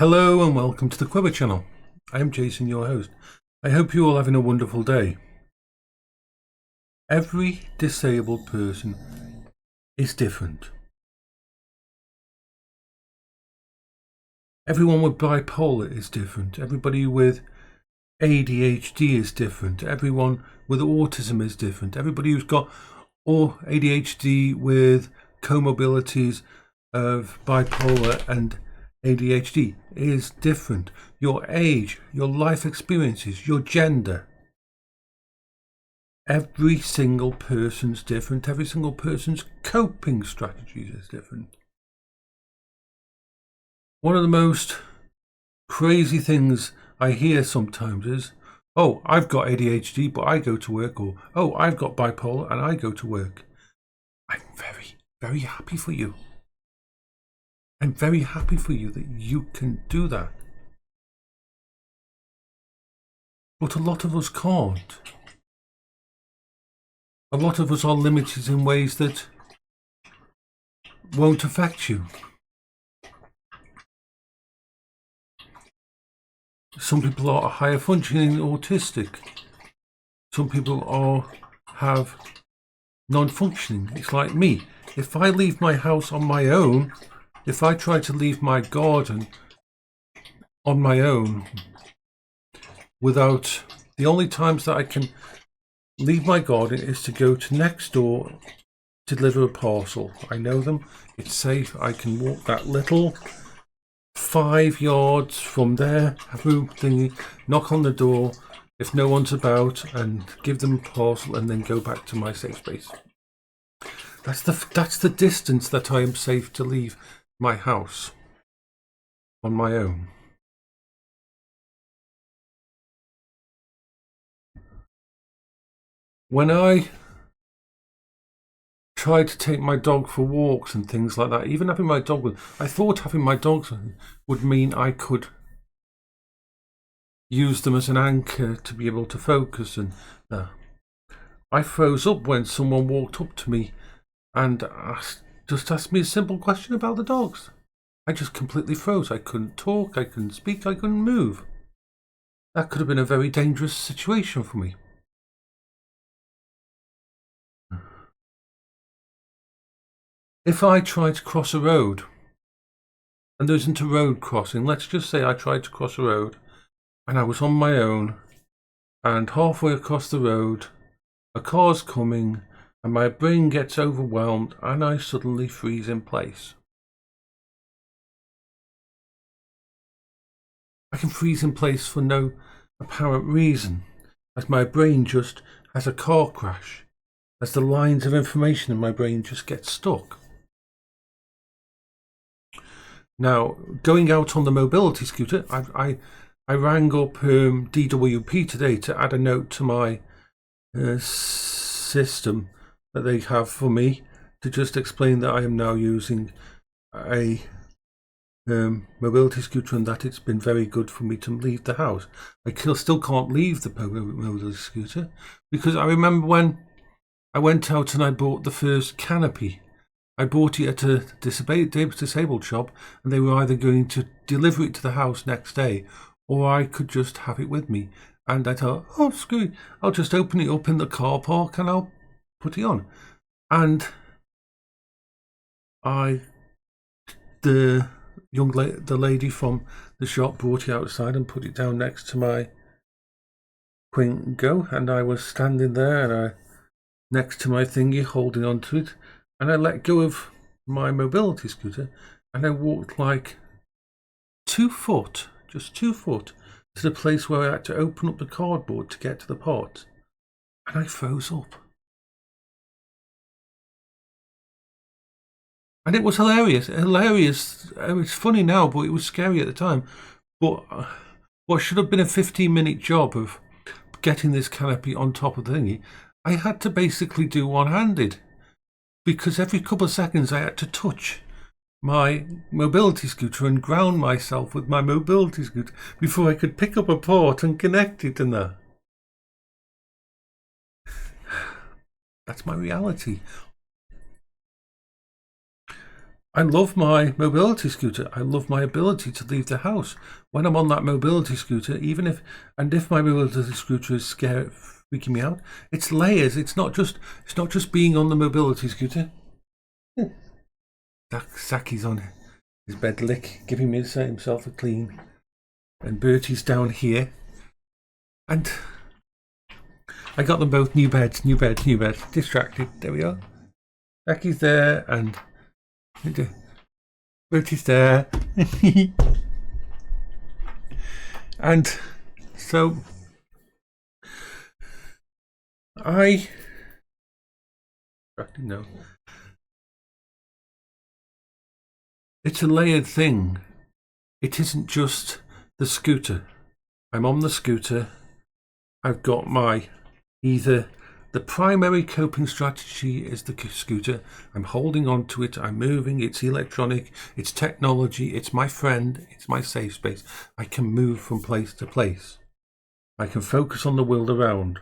Hello and welcome to the Quiver channel. I am Jason, your host. I hope you're all having a wonderful day. Every disabled person is different. Everyone with bipolar is different. Everybody with ADHD is different. Everyone with autism is different. Everybody who's got ADHD with comorbidities of bipolar and ADHD is different. Your age, your life experiences, your gender. Every single person's different. Every single person's coping strategies is different. One of the most crazy things I hear sometimes is, oh, I've got ADHD, but I go to work, or, oh, I've got bipolar and I go to work. I'm very, very happy for you. I'm very happy for you that you can do that. But a lot of us can't. A lot of us are limited in ways that won't affect you. Some people are higher functioning autistic. Some people have non-functioning. It's like me. If I leave my house on my own, if I try to leave my garden on my own, without, the only times that I can leave my garden is to go to next door to deliver a parcel. I know them, it's safe, I can walk that little 5 yards from there, knock on the door if no one's about and give them a parcel and then go back to my safe space. That's the distance that I am safe to leave my house on my own. When I tried to take my dog for walks and things like that, even having my dog I thought having my dogs would mean I could use them as an anchor to be able to focus, and I froze up when someone walked up to me and just asked me a simple question about the dogs. I just completely froze. I couldn't talk, I couldn't speak, I couldn't move. That could have been a very dangerous situation for me. If I tried to cross a road and there isn't a road crossing, let's just say I tried to cross a road and I was on my own, and halfway across the road a car's coming and my brain gets overwhelmed and I suddenly freeze in place. I can freeze in place for no apparent reason, as my brain just has a car crash, as the lines of information in my brain just get stuck. Now, going out on the mobility scooter, I rang up DWP today to add a note to my system that they have for me to just explain that I am now using a mobility scooter and that it's been very good for me to leave the house. I still can't leave the mobility scooter because I remember when I went out and I bought the first canopy. I bought it at a disabled shop, and they were either going to deliver it to the house next day or I could just have it with me. And I thought, oh, screw it, I'll just open it up in the car park and I'll put it on. And the lady from the shop brought it outside and put it down next to my Go, and I was standing there and next to my thingy holding onto it, and I let go of my mobility scooter and I walked like 2 foot, just 2 foot, to the place where I had to open up the cardboard to get to the pot, and I froze up. And it was hilarious. It's funny now, but it was scary at the time. But what should have been a 15-minute job of getting this canopy on top of the thingy, I had to basically do one-handed, because every couple of seconds I had to touch my mobility scooter and ground myself with my mobility scooter before I could pick up a port and connect it and that. That's my reality. I love my mobility scooter. I love my ability to leave the house. When I'm on that mobility scooter, if my mobility scooter is freaking me out, it's layers. It's not just being on the mobility scooter. Saki's on his bed lick, giving himself a clean. And Bertie's down here. And I got them both new beds. Distracted. There we are. Saki's there and Bertie's there. And so no. It's a layered thing. It isn't just the scooter. I'm on the scooter. I've got either the primary coping strategy is the scooter. I'm holding on to it. I'm moving. It's electronic. It's technology. It's my friend. It's my safe space. I can move from place to place. I can focus on the world around.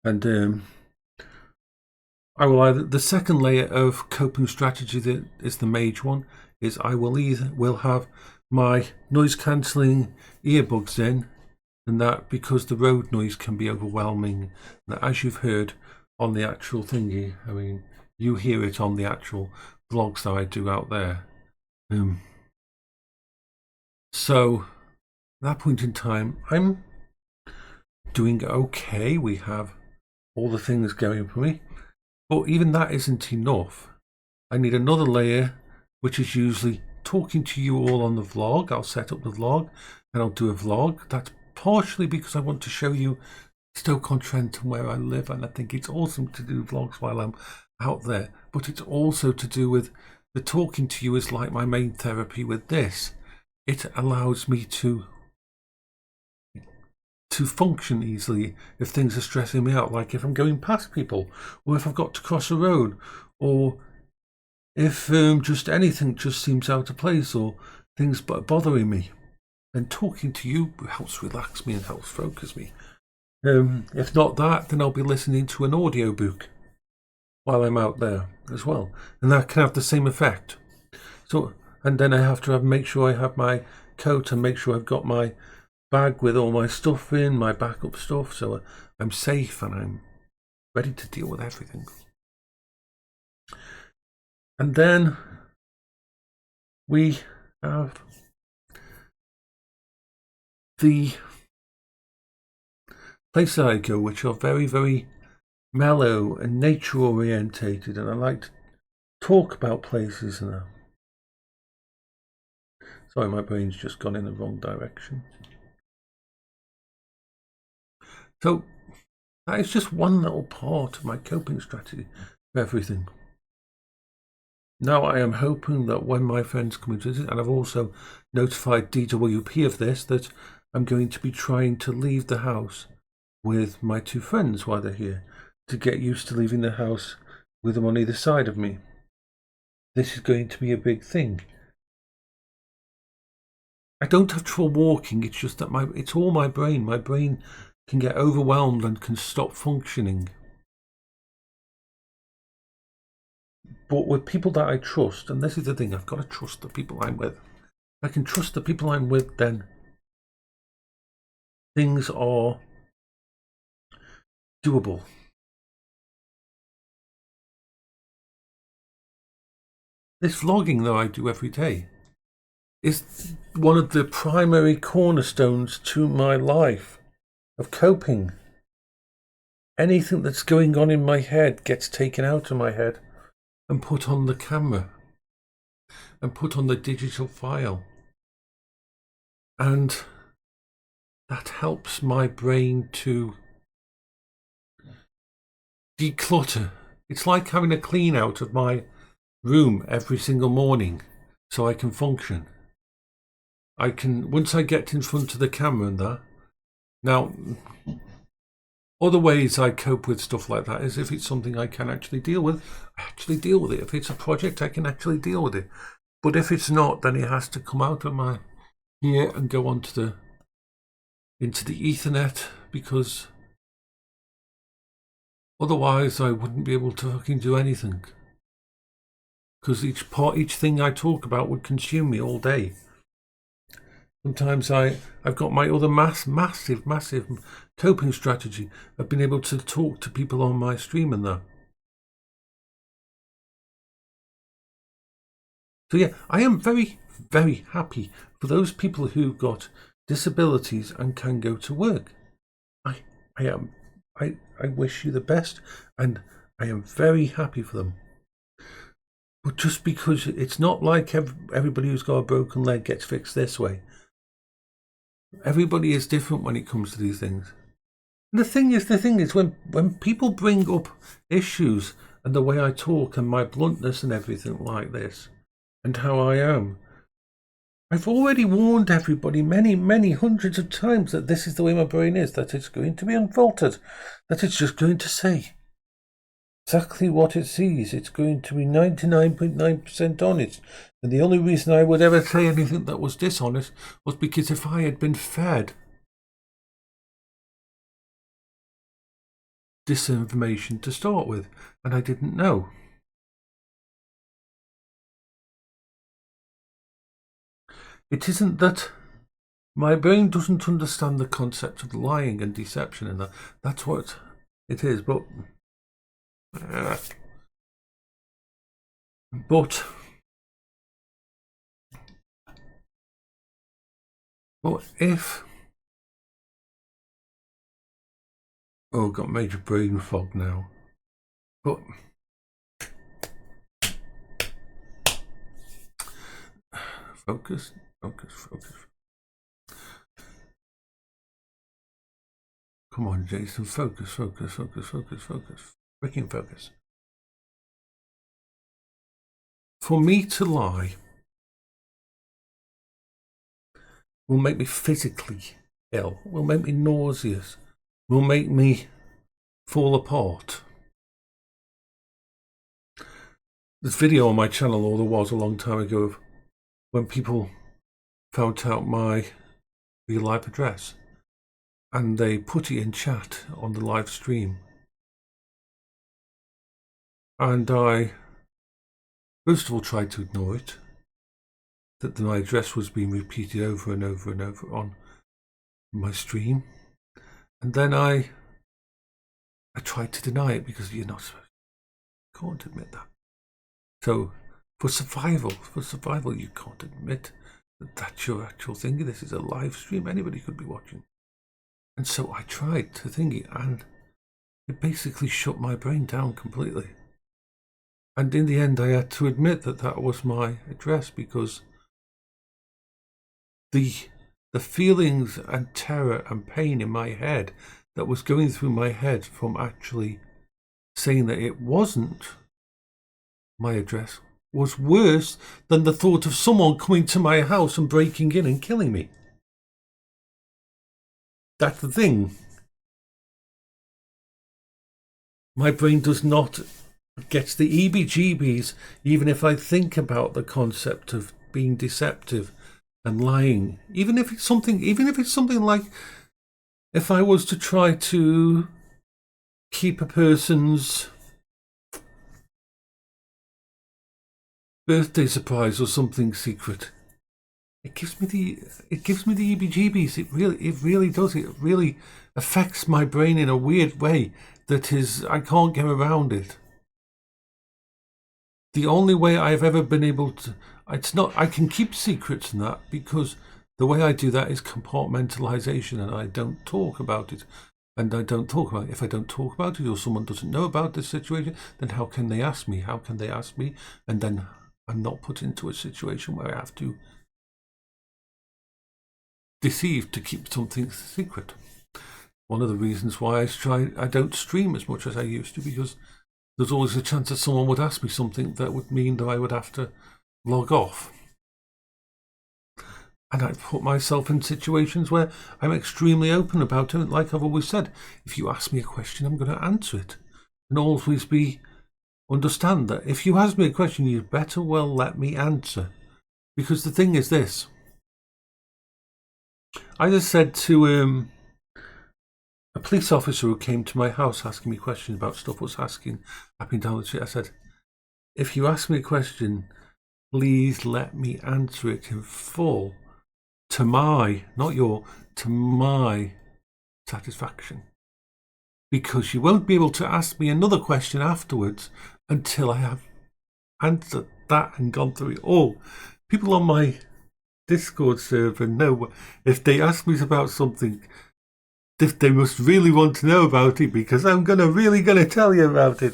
And I will the second layer of coping strategy that is the major one is I will have my noise cancelling earbuds in. And that because the road noise can be overwhelming. Now, as you've heard on the actual thingy, I mean, you hear it on the actual vlogs that I do out there. So, at that point in time, I'm doing okay. We have all the things going for me. But even that isn't enough. I need another layer, which is usually talking to you all on the vlog. I'll set up the vlog and I'll do a vlog. That's partially because I want to show you Stoke-on-Trent and where I live, and I think it's awesome to do vlogs while I'm out there. But it's also to do with the talking to you is like my main therapy with this. It allows me to function easily if things are stressing me out, like if I'm going past people, or if I've got to cross a road, or if just anything just seems out of place, or things bothering me. And talking to you helps relax me and helps focus me. If not that, then I'll be listening to an audiobook while I'm out there as well, and that can have the same effect. So, and then I have to make sure I have my coat and make sure I've got my bag with all my stuff in, my backup stuff, so I'm safe and I'm ready to deal with everything. And then we have the places I go, which are very, very mellow and nature orientated, and I like to talk about places now. Sorry, my brain's just gone in the wrong direction. So that is just one little part of my coping strategy for everything. Now I am hoping that when my friends come into visit, and I've also notified DWP of this, that I'm going to be trying to leave the house with my two friends while they're here, to get used to leaving the house with them on either side of me. This is going to be a big thing. I don't have trouble walking, it's just that it's all my brain. My brain can get overwhelmed and can stop functioning. But with people that I trust, and this is the thing, I've got to trust the people I'm with. If I can trust the people I'm with, then things are doable. This vlogging that I do every day is one of the primary cornerstones to my life of coping. Anything that's going on in my head gets taken out of my head and put on the camera and put on the digital file. And that helps my brain to declutter. It's like having a clean out of my room every single morning so I can function. Once I get in front of the camera and that. Now, other ways I cope with stuff like that is if it's something I can actually deal with, I actually deal with it. If it's a project, I can actually deal with it. But if it's not, then it has to come out of my here and go into the Ethernet, because otherwise I wouldn't be able to fucking do anything. because each thing I talk about would consume me all day. Sometimes I've got my other massive coping strategy. I've been able to talk to people on my stream and that. So yeah, I am very, very happy for those people who've got disabilities and can go to work. I wish you the best, and I am very happy for them. But just because it's not like everybody who's got a broken leg gets fixed this way. Everybody is different when it comes to these things. And the thing is, when people bring up issues and the way I talk and my bluntness and everything like this, and how I am, I've already warned everybody many hundreds of times that this is the way my brain is, that it's going to be unfiltered, that it's just going to say exactly what it sees. It's going to be 99.9% honest. And the only reason I would ever say anything that was dishonest was because if I had been fed disinformation to start with, and I didn't know. It isn't that my brain doesn't understand the concept of lying and deception, and that's what it is. But if got major brain fog now. But focus. Come on, Jason, focus. Freaking focus. For me to lie will make me physically ill, will make me nauseous, will make me fall apart. This video on my channel, or there was a long time ago, of when people found out my real life address and they put it in chat on the live stream. And I, first of all, tried to ignore it, that my address was being repeated over and over on my stream. And then I tried to deny it because you're not supposed to. You can't admit that. So for survival, you can't admit that that's your actual thing. This is a live stream. Anybody could be watching. And so I tried to think it, and it basically shut my brain down completely. And in the end, I had to admit that that was my address, because the feelings and terror and pain in my head that was going through my head from actually saying that it wasn't my address was worse than the thought of someone coming to my house and breaking in and killing me. That's the thing. My brain does not get the EBGBs even if I think about the concept of being deceptive and lying. Even if it's something like, if I was to try to keep a person's birthday surprise or something secret, it gives me the EBGBs. It really does. It really affects my brain in a weird way that is, I can't get around it. The only way I've ever been able to, it's not, I can keep secrets and that, because the way I do that is compartmentalization, and I don't talk about it. And I don't talk about it. If I don't talk about it, or someone doesn't know about this situation, then how can they ask me? And then I'm not put into a situation where I have to deceive to keep something secret. One of the reasons why I don't stream as much as I used to, because there's always a chance that someone would ask me something that would mean that I would have to log off. And I've put myself in situations where I'm extremely open about it. Like I've always said, if you ask me a question, I'm going to answer it. And always understand that if you ask me a question, you'd better well let me answer. Because the thing is this. I just said to a police officer who came to my house asking me questions about stuff I was asking, up and down the street, I said, if you ask me a question, please let me answer it in full to my, not your, to my satisfaction. Because you won't be able to ask me another question afterwards until I have answered that and gone through it all. People on my Discord server know if they ask me about something, if they must really want to know about it, because I'm really gonna tell you about it.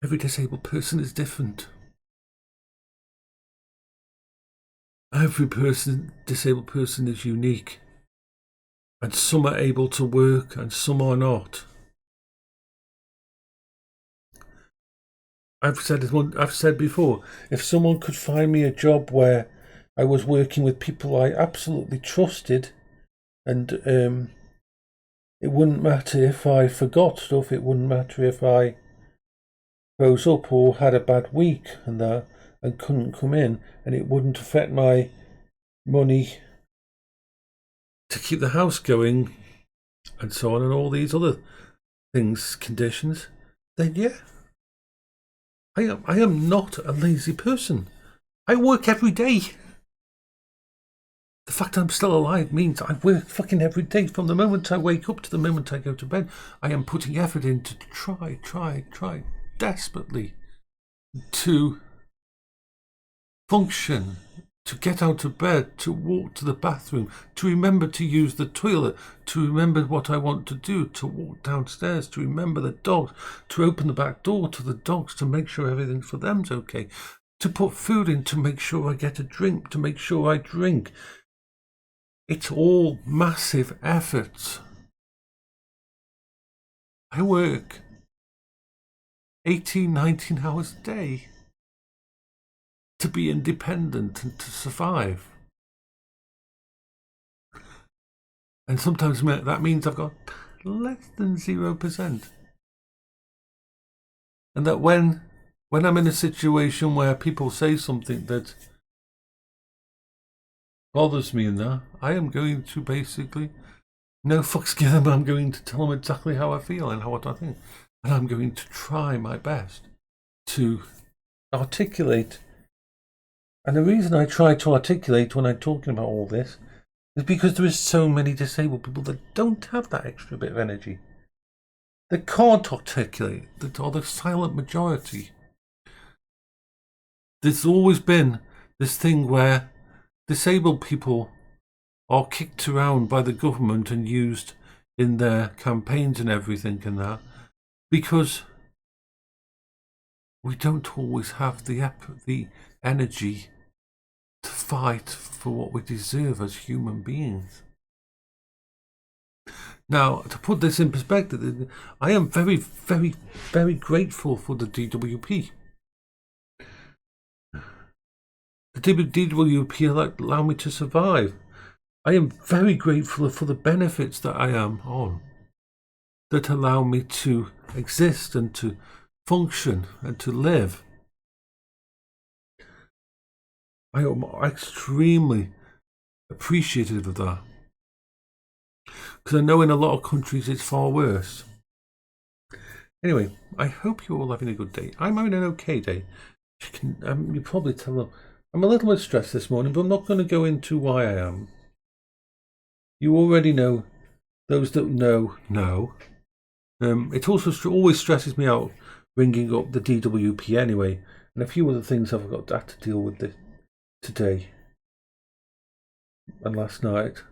Every disabled person is different. Every disabled person is unique. And some are able to work and some are not. I've said before, if someone could find me a job where I was working with people I absolutely trusted, and it wouldn't matter if I forgot stuff, it wouldn't matter if I rose up or had a bad week and couldn't come in, and it wouldn't affect my money to keep the house going and so on, and all these other things, conditions, then yeah, I am not a lazy person. I work every day. The fact I'm still alive means I work fucking every day. From the moment I wake up to the moment I go to bed, I am putting effort in to try desperately to function, to get out of bed, to walk to the bathroom, to remember to use the toilet, to remember what I want to do, to walk downstairs, to remember the dogs, to open the back door to the dogs, to make sure everything for them's okay, to put food in, to make sure I get a drink, to make sure I drink. It's all massive efforts. I work 18, 19 hours a day to be independent and to survive. And sometimes that means I've got less than 0%. And that when I'm in a situation where people say something that bothers me in that, I am going to basically, no fucks given, I'm going to tell them exactly how I feel and what I think. And I'm going to try my best to articulate. And the reason I try to articulate when I'm talking about all this is because there is so many disabled people that don't have that extra bit of energy. They can't articulate, that are the silent majority. There's always been this thing where disabled people are kicked around by the government and used in their campaigns and everything and that, because we don't always have the energy to fight for what we deserve as human beings. Now, to put this in perspective, I am very, very, very grateful for the DWP. The DWP allow me to survive. I am very grateful for the benefits that I am on, that allow me to exist and to function and to live. I am extremely appreciative of that, because I know in a lot of countries it's far worse. Anyway, I hope you're all having a good day. I'm having an okay day. You probably tell them I'm a little bit stressed this morning, but I'm not going to go into why I am. You already know. Those that know. It also always stresses me out ringing up the DWP anyway, and a few other things I've got to deal with today and last night.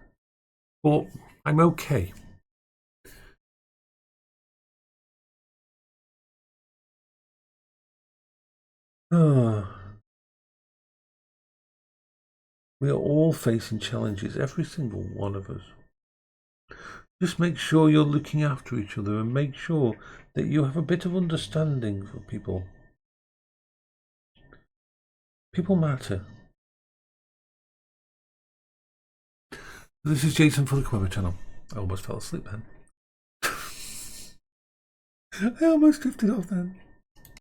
But I'm okay. We are all facing challenges, every single one of us. Just make sure you're looking after each other and make sure that you have a bit of understanding for people. People matter. This is Jason for the Quimmer channel. I almost fell asleep then. I almost drifted off then.